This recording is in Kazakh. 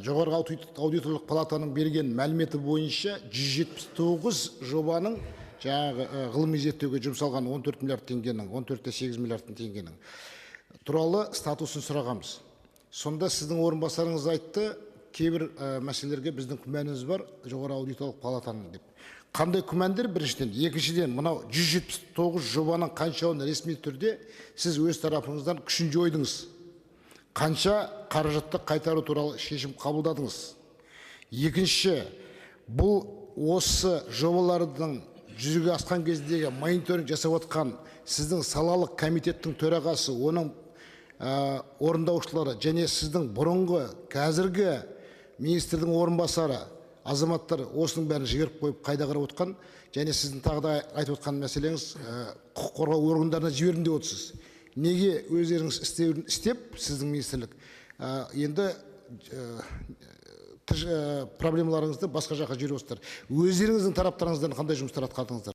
Жоғарғы аудиторлық палатаның берген мәліметі бойынша 179 жобаның жаңағы ғылыми зерттеуге жұмсалған 14 миллиард теңгенің, 14,8 миллиард теңгенің туралы статусын сұрағанбыз. Сонда сіздің орынбасарыңыз айтты, кейбір мәселелерге біздің күмәніміз бар жоғары аудиторлық палатаның деп. Қандай күмәндер? Біріншіден, екіншіден, мынау 179 жобаның қаншауын ресми түрде сіз өз тарапыңыздан күшін жойдыңыз? Қанша қаражатты қайтару туралы шешім қабылдадыңыз? Екінші, бұл осы жобалардың жүзеге асқан кездегі мониторинг жасап отқан сіздің салалық комитеттің төрағасы, оның орындаушылары және сіздің бұрынғы қазіргі министрдің орынбасары азаматтар осының бәрін жіберіп қойып қайда қарап отқан, және сіздің тағы да айтып отқан мәселеңіз құқық қорғау органдарына жібердім деп отырсыз. Неге өздеріңіз істеп сіздің министрлік енді проблемаларыңызды басқа жаққа жіберіп отырсыздар? Өздеріңіздің тараптарыңыздан қандай жұмыстар атқардыңыздар?